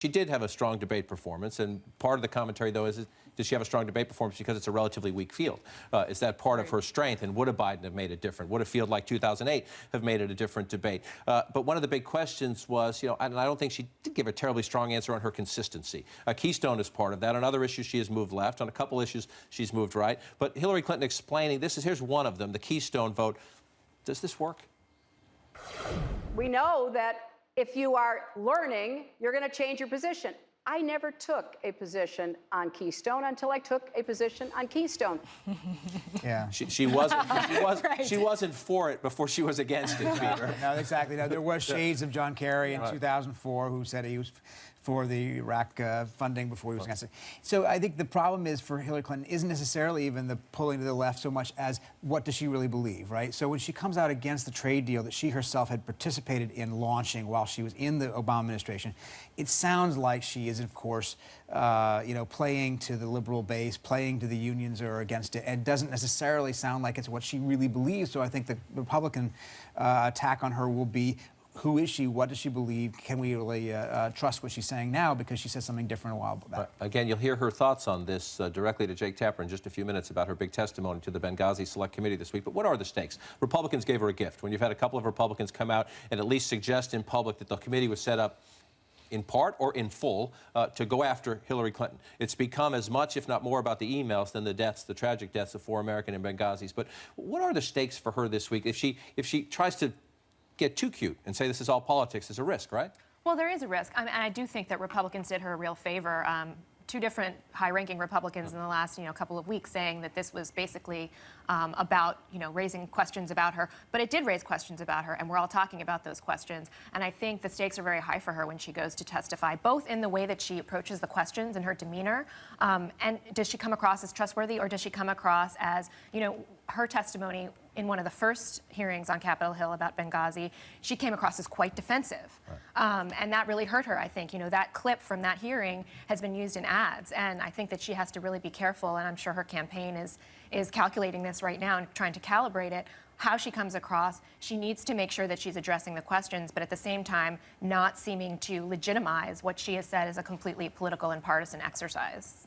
She did have a strong debate performance, and part of the commentary, though, is does she have a strong debate performance because it's a relatively weak field? Is that part of her strength, and would a Biden have made it different? Would a field like 2008 have made it a different debate? But one of the big questions was, and I don't think she did give a terribly strong answer on her consistency. Keystone is part of that. On other issues, she has moved left. On a couple issues, she's moved right. But Hillary Clinton explaining here's one of them, the Keystone vote. Does this work? We know that if you are learning, you're going to change your position. I never took a position on Keystone until I took a position on Keystone. Yeah. She wasn't for it before she was against it, Peter. No, exactly. No, there was shades of John Kerry in 2004 who said he was for the Iraq funding before he was against it. So I think the problem is for Hillary Clinton isn't necessarily even the pulling to the left so much as what does she really believe, right? So when she comes out against the trade deal that she herself had participated in launching while she was in the Obama administration, it sounds like she is, of course, playing to the liberal base, playing to the unions or against it, and doesn't necessarily sound like it's what she really believes. So I think the Republican attack on her will be, who is she? What does she believe? Can we really trust what she's saying now because she said something different a while back? Again, you'll hear her thoughts on this directly to Jake Tapper in just a few minutes about her big testimony to the Benghazi Select Committee this week. But what are the stakes? Republicans gave her a gift. When you've had a couple of Republicans come out and at least suggest in public that the committee was set up in part or in full, to go after Hillary Clinton. It's become as much, if not more, about the emails than the deaths, the tragic deaths of 4 American in Benghazis. But what are the stakes for her this week? If she tries to get too cute and say this is all politics, there's a risk, right? Well, there is a risk. And I do think that Republicans did her a real favor. Two different high-ranking Republicans in the last, couple of weeks saying that this was basically about, raising questions about her. But it did raise questions about her, and we're all talking about those questions. And I think the stakes are very high for her when she goes to testify, both in the way that she approaches the questions and her demeanor. And does she come across as trustworthy, or does she come across as, her testimony in one of the first hearings on Capitol Hill about Benghazi, she came across as quite defensive. Right. And that really hurt her, I think. That clip from that hearing has been used in ads, and I think that she has to really be careful, and I'm sure her campaign is calculating this right now and trying to calibrate it. How she comes across, she needs to make sure that she's addressing the questions, but at the same time, not seeming to legitimize what she has said is a completely political and partisan exercise.